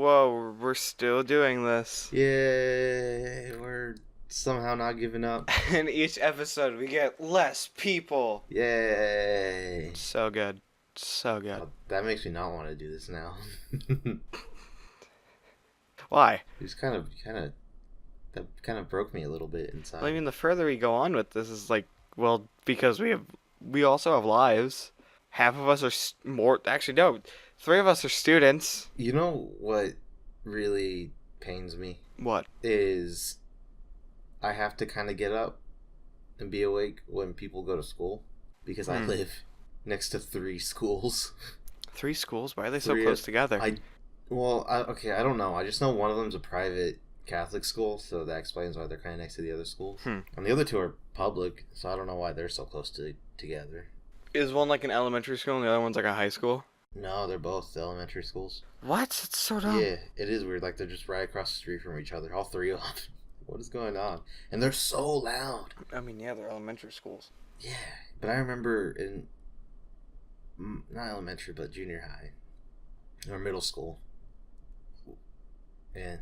Whoa, we're still doing this. Yay, we're somehow not giving up. In each episode, we get less people. Yay. So good. So good. Well, that makes me not want to do this now. Why? It's that kind of broke me a little bit inside. Well, I mean, the further we go on with this is because we also have lives. Half of us are actually, no, 3 of us are students. You know what really pains me? What? Is I have to kind of get up and be awake when people go to school because I live next to 3 schools. 3 schools? Why are they so close together? I don't know. I just know one of them's a private Catholic school, so that explains why they're kind of next to the other schools. And the other 2 are public, so I don't know why they're so close together. Is one like an elementary school and the other one's like a high school? No, they're both elementary schools. What? It's so dumb. Yeah, it is weird. Like, they're just right across the street from each other. All 3 of them. What is going on? And they're so loud. I mean, yeah, they're elementary schools. Yeah, but I remember in, not elementary, but junior high, or middle school, and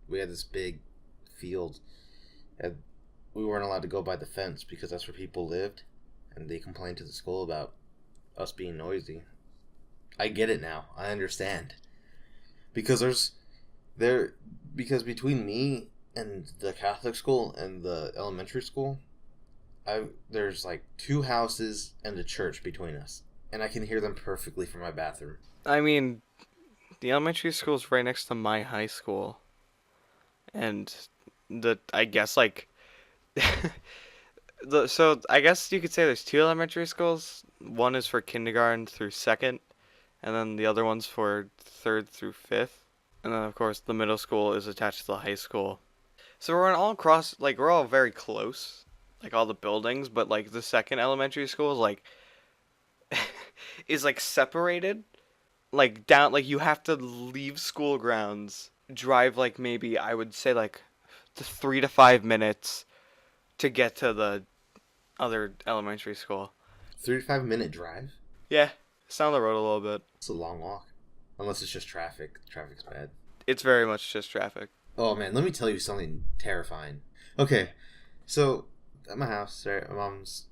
we had this big field, and we weren't allowed to go by the fence because that's where people lived, and they complained to the school about us being noisy. I get it now. I understand. Because between me and the Catholic school and the elementary school, there's like 2 houses and a church between us, and I can hear them perfectly from my bathroom. I mean, the elementary school is right next to my high school, and I guess like so I guess you could say there's 2 elementary schools. One is for kindergarten through 2nd, and then the other one's for 3rd through 5th. And then, of course, the middle school is attached to the high school. So we're all very close, like all the buildings, but like the 2nd elementary school is like separated, like down, like you have to leave school grounds, drive like maybe I would say like 3 to 5 minutes to get to the other elementary school. 3 to 5 minute drive? Yeah, it's down the road a little bit. It's a long walk. Unless it's just traffic. Traffic's bad. It's very much just traffic. Oh man, let me tell you something terrifying. Okay, so at my house, right, my mom's.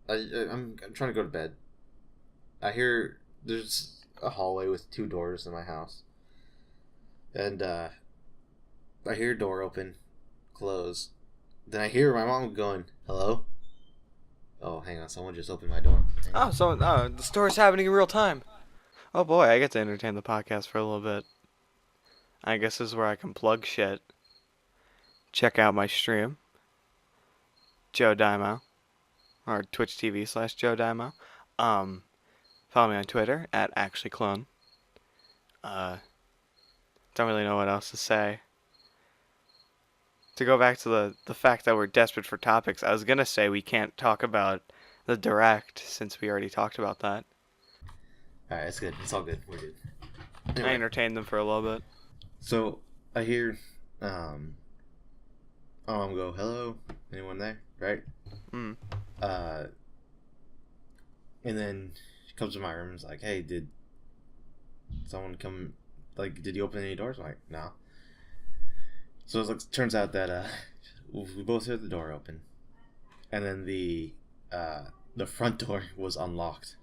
I'm trying to go to bed. I hear there's a hallway with 2 doors in my house, and I hear a door open, close. Then I hear my mom going, "Hello." Oh, hang on, someone just opened my door. The story's happening in real time. Oh boy, I get to entertain the podcast for a little bit. I guess this is where I can plug shit. Check out my stream, Joe Dimo, or Twitch TV/Joe Dimo. Follow me on Twitter at ActuallyClone. Don't really know what else to say. To go back to the fact that we're desperate for topics, I was gonna say we can't talk about the direct since we already talked about that. Alright, it's good. It's all good. We're good. Anyway. I entertained them for a little bit. So, I hear, my mom go, "Hello? Anyone there?" Right? And then she comes to my room and is like, "Hey, did someone come, like, did you open any doors?" I'm like, "No." So it turns out that, we both heard the door open. And then the front door was unlocked.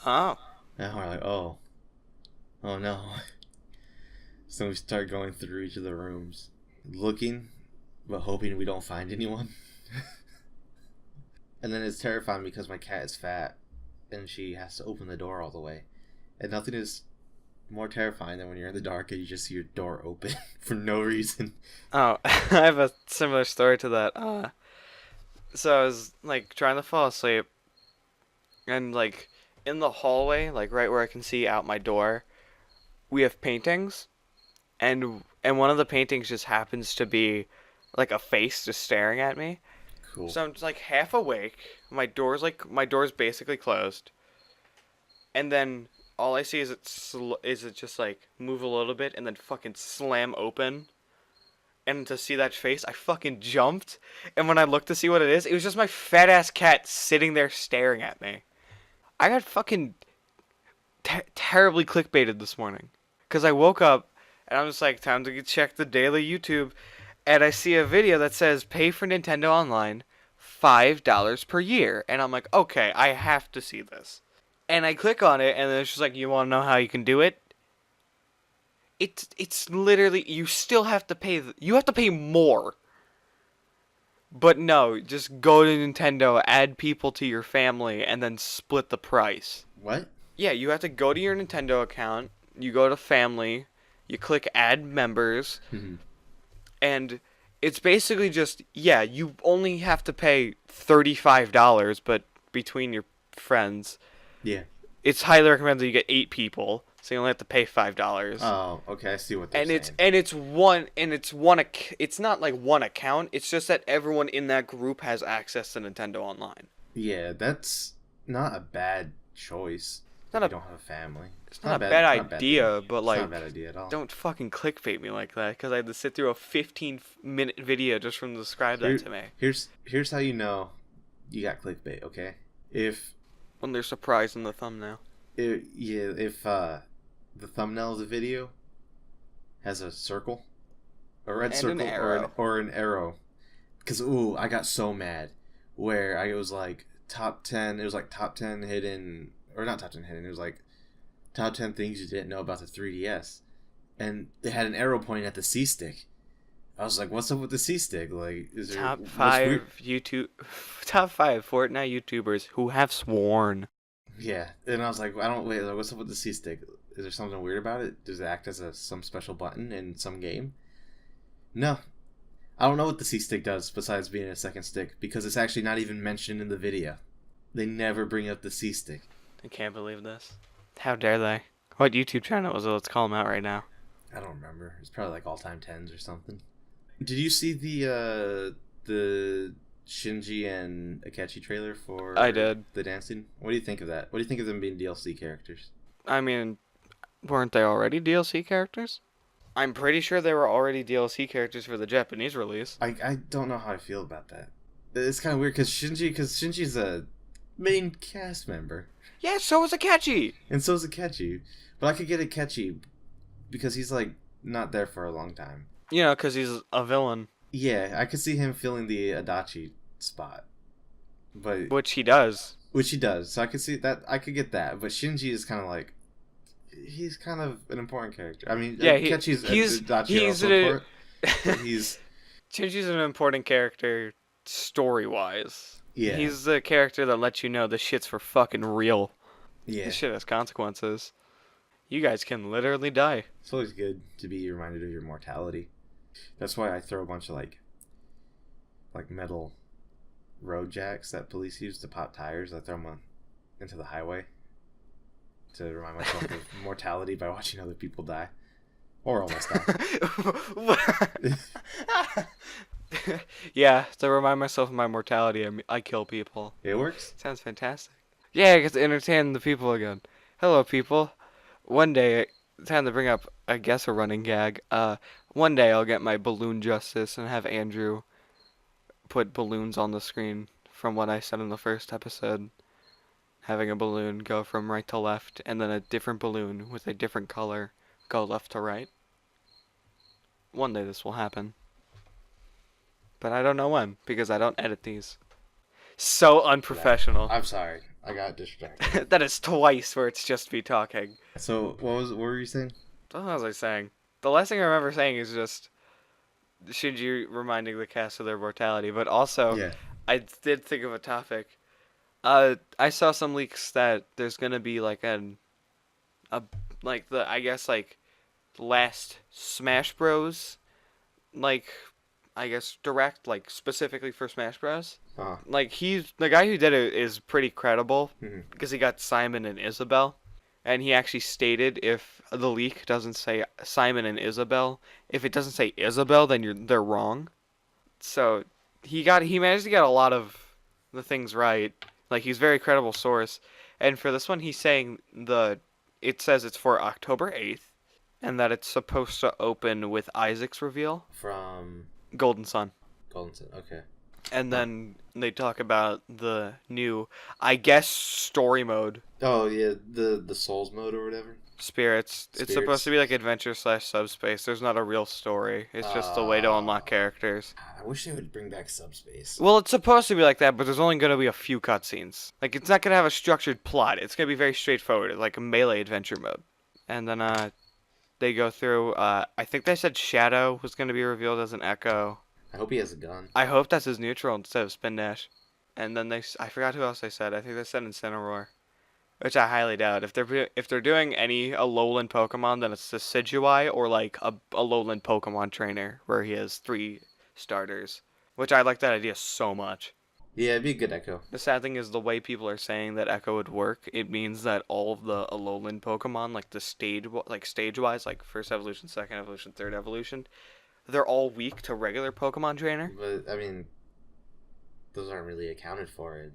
Oh. And we're like, oh no. So we start going through each of the rooms, looking, but hoping we don't find anyone. And then it's terrifying because my cat is fat, and she has to open the door all the way. And nothing is more terrifying than when you're in the dark and you just see your door open for no reason. Oh, I have a similar story to that. So I was, like, trying to fall asleep, and, like, in the hallway, like right where I can see out my door, we have paintings, and one of the paintings just happens to be like a face just staring at me. Cool. So I'm just like half awake. My door's basically closed, and then all I see is it just like move a little bit and then fucking slam open. And to see that face, I fucking jumped. And when I looked to see what it was just my fat ass cat sitting there staring at me. I got fucking terribly clickbaited this morning. Because I woke up and I'm just like, time to check the daily YouTube. And I see a video that says pay for Nintendo Online $5 per year. And I'm like, okay, I have to see this. And I click on it and then it's just like, you want to know how you can do it? It's literally, you still have to pay, you have to pay more. But no, just go to Nintendo, add people to your family, and then split the price. What? Yeah, you have to go to your Nintendo account, you go to family, you click add members, and it's basically just, yeah, you only have to pay $35, but between your friends. Yeah. It's highly recommended that you get 8 people, so you only have to pay $5. Oh, okay, I see what they're saying. It's not like one account, it's just that everyone in that group has access to Nintendo Online. Yeah, that's not a bad choice. You don't have a family. It's not a bad idea, but like, it's not a bad idea at all. Don't fucking clickbait me like that, because I had to sit through a 15-minute video just from describe that to me. Here's how you know you got clickbait, okay? When they're surprised in the thumbnail. If the thumbnail of the video has a circle, a red circle, or an arrow, because I got so mad where I was like top 10. It was like top 10 hidden, or not top 10 hidden. It was like top 10 things you didn't know about the 3DS, and they had an arrow pointing at the C stick. I was like, "What's up with the C stick? Like, is there top 5 Fortnite YouTubers who have sworn?" Yeah, and I was like, what's up with the C stick? Is there something weird about it? Does it act as some special button in some game? No, I don't know what the C stick does besides being a second stick, because it's actually not even mentioned in the video. They never bring up the C stick. I can't believe this. How dare they? What YouTube channel was it? Let's call them out right now. I don't remember. It's probably like all-time 10s or something. Did you see the Shinji and Akechi trailer for I did. the dancing? What do you think of that? What do you think of them being DLC characters? I mean, weren't they already DLC characters? I'm pretty sure they were already DLC characters for the Japanese release. I don't know how I feel about that. It's kind of weird because Shinji's a main cast member. Yeah, so is Akechi. And so is Akechi. But I could get Akechi because he's like not there for a long time. You know, because he's a villain. Yeah, I could see him filling the Adachi spot. But Which he does. So I could see that. I could get that. But Shinji is kind of like, he's kind of an important character. I mean, yeah, Akechi's Shinji's an important character story-wise. Yeah. He's the character that lets you know this shit's for fucking real. Yeah. This shit has consequences. You guys can literally die. It's always good to be reminded of your mortality. That's why I throw a bunch of like metal road jacks that police use to pop tires. I throw them into the highway to remind myself of mortality by watching other people die. Or almost die. Yeah, to remind myself of my mortality, I kill people. It works? Sounds fantastic. Yeah, I get to entertain the people again. Hello, people. One day, time to bring up, I guess, a running gag. One day I'll get my balloon justice and have Andrew put balloons on the screen from what I said in the first episode. Having a balloon go from right to left, and then a different balloon with a different color go left to right. One day this will happen. But I don't know when, because I don't edit these. So unprofessional. I'm sorry. I got distracted. That is twice where it's just me talking. So, what were you saying? What was I saying? The last thing I remember saying is just Shinji reminding the cast of their mortality, but also, Yeah. I did think of a topic. I saw some leaks that there's gonna be like last Smash Bros. Direct, like, specifically for Smash Bros. Uh-huh. Like, the guy who did it is pretty credible, Mm-hmm. because he got Simon and Isabel, and he actually stated if the leak doesn't say Simon and Isabel, if it doesn't say Isabel, then they're wrong. So, he managed to get a lot of the things right. Like, he's a very credible source, and for this one, he's saying it says it's for October 8th, and that it's supposed to open with Isaac's reveal. From Golden Sun. Okay. And then they talk about the new, I guess, story mode. Oh, yeah, the Souls mode or whatever? Spirits. It's supposed to be like adventure / subspace. There's not a real story. It's just a way to unlock characters. I wish they would bring back subspace. Well, it's supposed to be like that, but there's only going to be a few cutscenes. Like, it's not going to have a structured plot. It's going to be very straightforward, like a melee adventure mode. And then they go through. I think they said Shadow was going to be revealed as an Echo. I hope he has a gun. I hope that's his neutral instead of Spin Dash. And then I forgot who else they said. I think they said Incineroar. Which I highly doubt. If they're doing a Alolan Pokemon, then it's Decidueye or like a Alolan Pokemon trainer where he has 3 starters. Which I like that idea so much. Yeah, it'd be a good Echo. The sad thing is the way people are saying that Echo would work, it means that all of the Alolan Pokemon, like the stage-wise, like first evolution, second evolution, third evolution, they're all weak to regular Pokemon trainer. But I mean, those aren't really accounted for in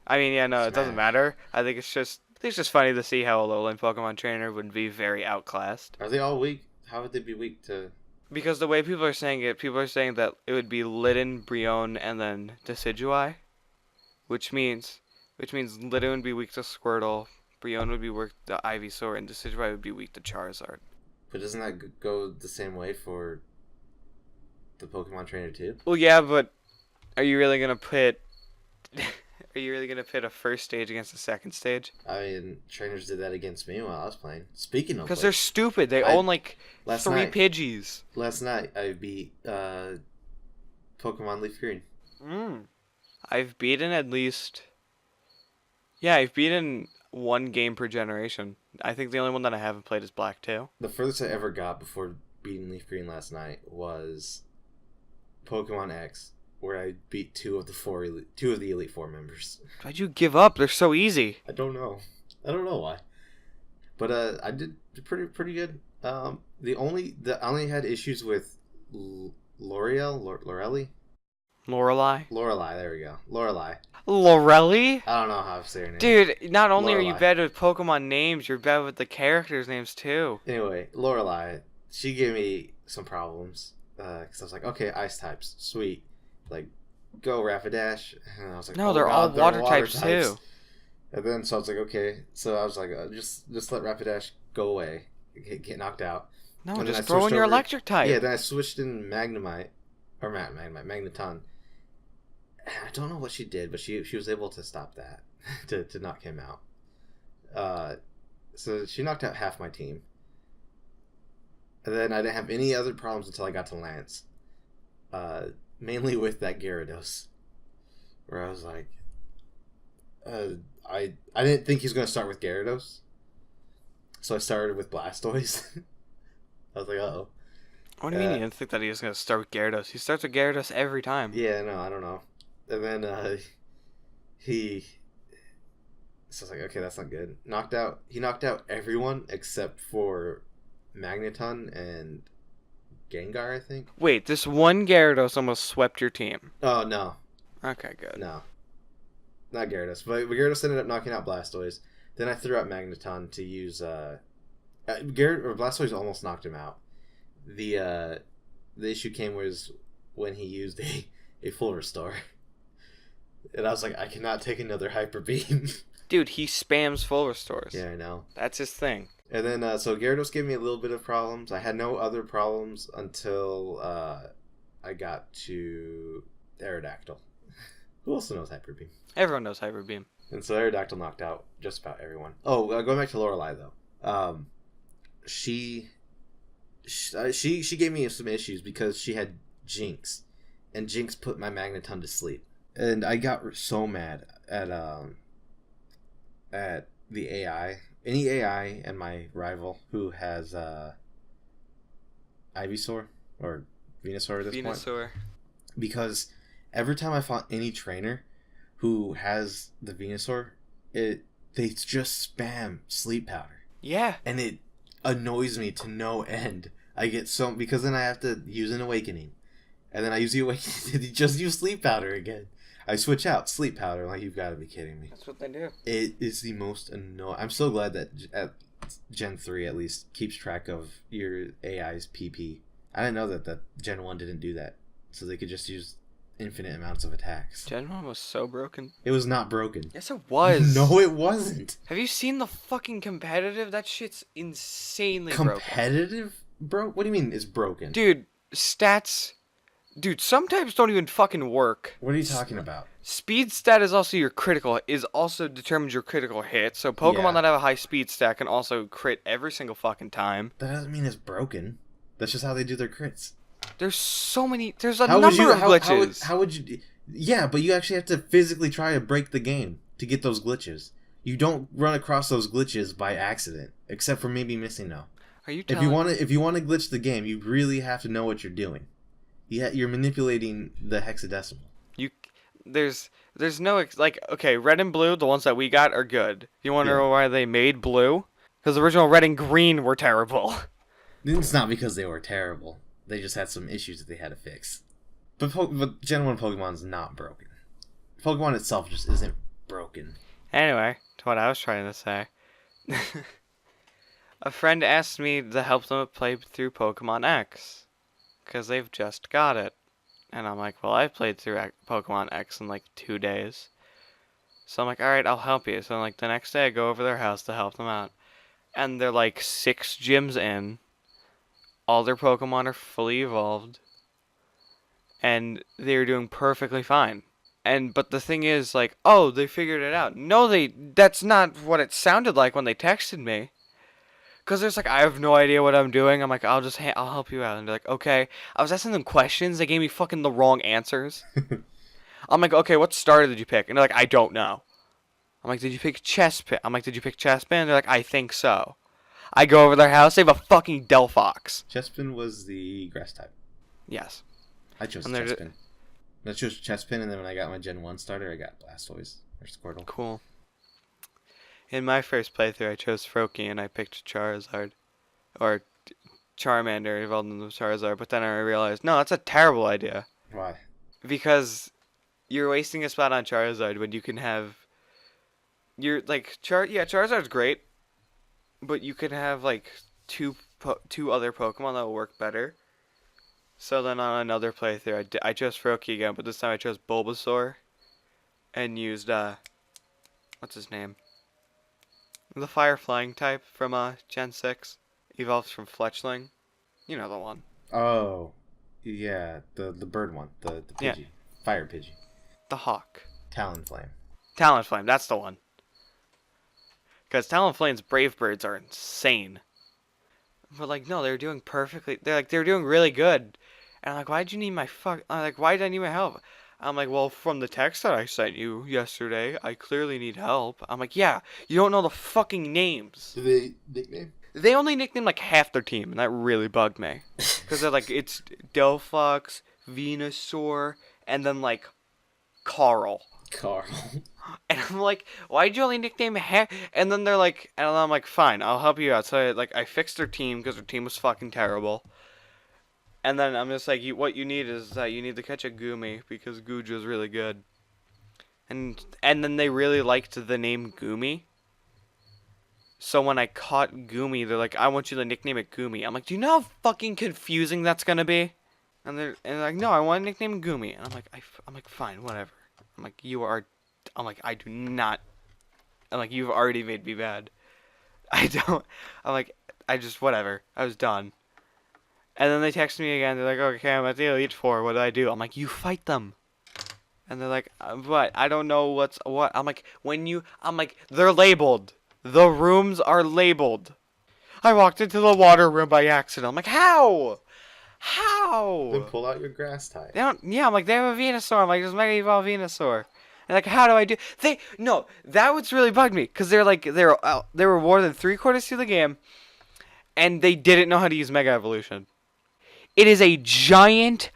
I mean, yeah, no, Smash. It doesn't matter. I think it's just funny to see how a Alolan Pokemon trainer would be very outclassed. Are they all weak? How would they be weak to? Because the way people are saying it, people are saying that it would be Litten, Brionne, and then Decidueye, which means Litten would be weak to Squirtle, Brionne would be weak to Ivysaur, and Decidueye would be weak to Charizard. But doesn't that go the same way for the Pokemon trainer too? Well, yeah, but are you really gonna pit? Are you really gonna pit a first stage against a second stage? I mean, trainers did that against me while I was playing. Speaking of, Because they're stupid. They own like 3 Pidgeys. Last night I beat Pokemon Leaf Green. I've beaten at least. Yeah, I've beaten 1 game per generation. I think the only one that I haven't played is Black 2. The furthest I ever got before beating Leaf Green last night was Pokemon X, where I beat 2 of the Elite Four members. Why'd you give up? They're so easy. I don't know why, but I did pretty good. I only had issues with Lorelei. There we go. Lorelei? I don't know how to say her name. Dude, not only Lorelei. are you bad with Pokemon names, you're bad with the characters' names too. Anyway, Lorelei, she gave me some problems because I was like, okay, ice types, sweet. Like, go Rapidash. And I was like, No, oh, they're all they're water types too. And then so I was like, okay. So I was like, just let Rapidash go away, get knocked out. No, And just throw in your electric type. Yeah, then I switched in Magnemite, or Magneton. And I don't know what she did, but she was able to stop that, to knock him out. So she knocked out half my team. And then I didn't have any other problems until I got to Lance. Mainly with that Gyarados, where I was like, I didn't think he was going to start with Gyarados, so I started with Blastoise. I was like, uh-oh. What do you mean you didn't think that he was going to start with Gyarados? He starts with Gyarados every time. Yeah, no, I don't know. And then so I was like, okay, that's not good. He knocked out everyone except for Magneton and Gengar, I think. Wait, this one Gyarados almost swept your team. Oh, no. Okay, good. No. Not Gyarados. But Gyarados ended up knocking out Blastoise. Then I threw out Magneton to use... Blastoise almost knocked him out. The issue came was when he used a full restore. And I was like, I cannot take another Hyper Beam. Dude, he spams full restores. Yeah, I know. That's his thing. And then, so Gyarados gave me a little bit of problems. I had no other problems until I got to Aerodactyl. Who also knows Hyper Beam? Everyone knows Hyper Beam. And so Aerodactyl knocked out just about everyone. Oh, going back to Lorelei, though. She gave me some issues because she had Jinx. And Jinx put my Magneton to sleep. And I got so mad at the AI. Any AI and my rival who has Ivysaur or Venusaur at this point. Because every time I fought any trainer who has the Venusaur, they just spam Sleep Powder. Yeah. And it annoys me to no end. I get so... Because then I have to use an Awakening. And then I use the Awakening to just use Sleep Powder again. I switch out Sleep Powder. Like, you've got to be kidding me. That's what they do. It is the most annoying... I'm so glad that at Gen 3 at least keeps track of your AI's PP. I didn't know that Gen 1 didn't do that. So they could just use infinite amounts of attacks. Gen 1 was so broken. It was not broken. Yes, it was. No, it wasn't. Have you seen the fucking competitive? That shit's insanely broken. Competitive? What do you mean it's broken? Dude, stats... Dude, some types don't even fucking work. What are you talking about? Speed stat is also determines your critical hit. So Pokemon that have a high speed stat can also crit every single fucking time. That doesn't mean it's broken. That's just how they do their crits. There's so many. There's a number of glitches. How would you? Yeah, but you actually have to physically try to break the game to get those glitches. You don't run across those glitches by accident, except for maybe missing no. Are you? If you want to glitch the game, you really have to know what you're doing. Yeah, you're manipulating the hexadecimal. There's no okay, red and blue, the ones that we got are good. You want to know why they made blue? Because the original red and green were terrible. It's not because they were terrible. They just had some issues that they had to fix. But Gen 1 Pokemon's not broken. Pokemon itself just isn't broken. Anyway, to what I was trying to say. A friend asked me to help them play through Pokemon X. Because they've just got it. And I'm like, well, I played through Pokemon X in like 2 days. So I'm like, alright, I'll help you. So like the next day I go over their house to help them out. And they're like 6 gyms in. All their Pokemon are fully evolved. And they're doing perfectly fine. But the thing is, like, oh, they figured it out. No, that's not what it sounded like when they texted me. Because there's like, I have no idea what I'm doing. I'm like, I'll help you out. And they're like, okay. I was asking them questions. They gave me fucking the wrong answers. I'm like, okay, what starter did you pick? And they're like, I don't know. I'm like, did you pick Chespin? I'm like, did you pick Chespin? They're like, I think so. I go over their house. They have a fucking Delphox. Chespin was the grass type. Yes. I chose Chespin. I chose Chespin, and then when I got my Gen 1 starter, I got Blastoise or Squirtle. Cool. In my first playthrough, I chose Froakie and I picked Charizard. Or Charmander, evolved into Charizard. But then I realized, no, that's a terrible idea. Why? Because you're wasting a spot on Charizard when you can have... Charizard's great. But you can have, like, two other Pokemon that will work better. So then on another playthrough, I chose Froakie again. But this time I chose Bulbasaur. And used, what's his name? The fire flying type from Gen 6 evolves from Fletchling. You know the one. Oh, yeah, the bird one, the Pidgey, yeah. Fire Pidgey. The hawk. Talonflame. Talonflame, that's the one. Because Talonflame's Brave Birds are insane. But like, no, they're doing perfectly. They're doing really good. And I'm like, why'd you need my why did I need my help? I'm like, well, from the text that I sent you yesterday, I clearly need help. I'm like, yeah, you don't know the fucking names. Do they nickname? They only nicknamed like half their team, and that really bugged me. Because they're like, it's Delphox, Venusaur, and then like Carl. And I'm like, why'd you only nickname half? And then they're like, and I'm like, fine, I'll help you out. So I fixed their team because their team was fucking terrible. And then I'm just like, what you need is you need to catch a Goomy because Guja's really good. And then they really liked the name Goomy. So when I caught Goomy, they're like, I want you to nickname it Goomy. I'm like, do you know how fucking confusing that's gonna be? And they're like, no, I want to nickname Goomy. And I'm like, fine, whatever. I'm like, I do not. I'm like, you've already made me mad. Whatever. I was done. And then they text me again. They're like, okay, I'm at the Elite Four. What do I do? I'm like, you fight them. And they're like, what? I don't know what's what. I'm like, they're labeled. The rooms are labeled. I walked into the water room by accident. I'm like, how? Then pull out your grass type. I'm like, they have a Venusaur. I'm like, just Mega Evolve Venusaur. And like, how do I do? That what's really bugged me. Because they're like, they were more than 3/4 through the game. And they didn't know how to use Mega Evolution. It is a giant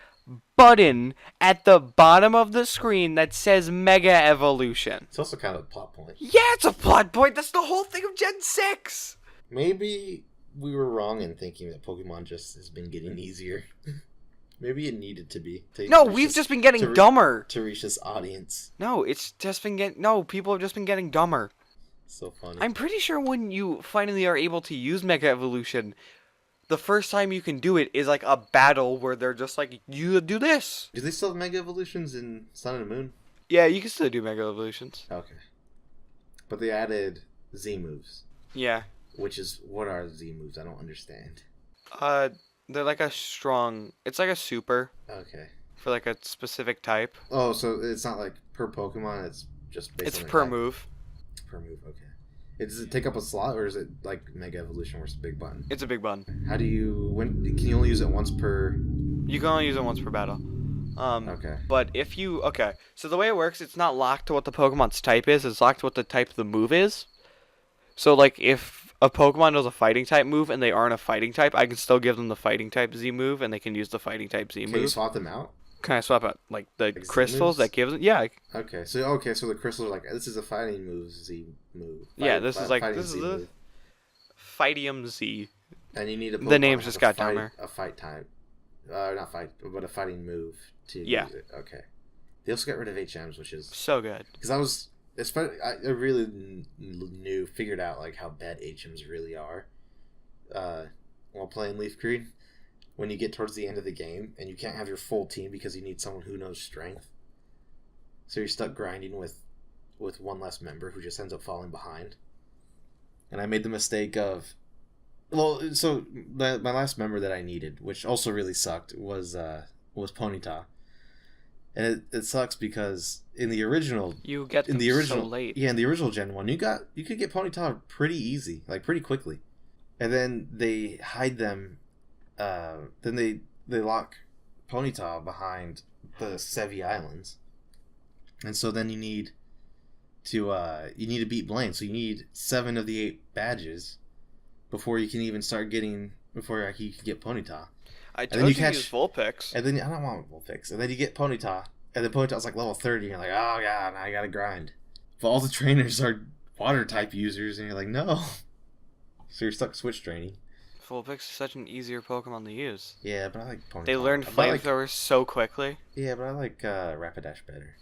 button at the bottom of the screen that says Mega Evolution. It's also kind of a plot point. Yeah, it's a plot point. That's the whole thing of Gen 6. Maybe we were wrong in thinking that Pokemon just has been getting easier. Maybe it needed to be. We've just been getting dumber. To reach this audience. No, people have just been getting dumber. So funny. I'm pretty sure when you finally are able to use Mega Evolution, the first time you can do it is like a battle where they're just like, you do this. Do they still have Mega Evolutions in Sun and Moon? Yeah, you can still do Mega Evolutions. Okay. But they added Z moves. Yeah. Which is, what are Z moves? I don't understand. They're like a strong, it's like a super Okay. for like a specific type. Oh, so it's not like per Pokemon, it's just based It's on the per type. move. Per move, okay. Does it take up a slot, or is it like Mega Evolution where it's a big button? It's a big button. How do you, can you only use it once per... You can only use it once per battle. Okay. But if you, okay, so the way it works, it's not locked to what the Pokemon's type is, it's locked to what the type of the move is. So like if a Pokemon does a fighting type move and they aren't a fighting type, I can still give them the fighting type Z move and they can use the fighting type Z move. Can you swap them out? Can I swap out like the Like Z crystals moves? that gives it? Yeah. Okay, so the crystals are like, this is a fighting move, Z move. Yeah, this is like, fighting this is Z the move. Fightium Z. And you need a Pokemon The names to have just got a fight, dumber. a fight type. Not fight, but a fighting move to Yeah. use it. Okay. They also got rid of HMs, which is... So good. Because I really figured out like how bad HMs really are while playing Leaf Green. When you get towards the end of the game and you can't have your full team because you need someone who knows strength, so you're stuck grinding with one less member who just ends up falling behind. And I made the mistake of, so my last member that I needed, which also really sucked, was Ponyta. And it sucks because in the original, You get them so late. yeah, in the original Gen 1, you could get Ponyta pretty easy, like pretty quickly. And then they hide them, then they lock Ponyta behind the Sevi Islands. And so then you need to beat Blaine, so you need 7 of the 8 badges before you can even start getting, before you can get Ponyta. I then told you you catch- to use Vulpix. And then, I don't want Vulpix. And then you get Ponyta, and then Ponyta's like level 30, and you're like, oh god, now I gotta grind. But all the trainers are water type users, and you're like, no. So you're stuck switch training. Vulpix is such an easier Pokemon to use. Yeah, but I like Ponyta. They learn But I like- flamethrowers so quickly. Yeah, but I like Rapidash better.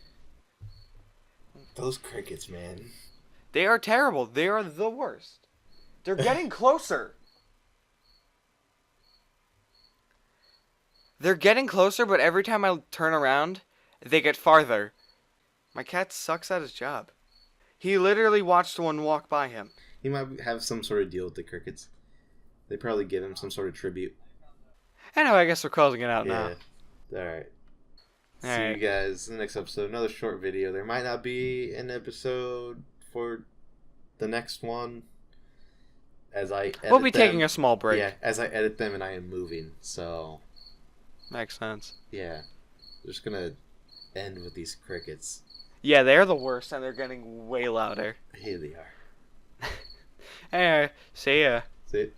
Those crickets, man. They are terrible. They are the worst. They're getting closer. They're getting closer, but every time I turn around, they get farther. My cat sucks at his job. He literally watched one walk by him. He might have some sort of deal with the crickets. They probably give him some sort of tribute. Anyway, I guess we're closing it out now. Yeah. Alright. See Alright. you guys in the next episode. Another short video. There might not be an episode for the next one. As I edit We'll be them. taking a small break. Yeah, as I edit them and I am moving. So, Makes sense. yeah. We're just gonna end with these crickets. Yeah, they're the worst, and they're getting way louder. Here they are. Anyway, see ya. See it?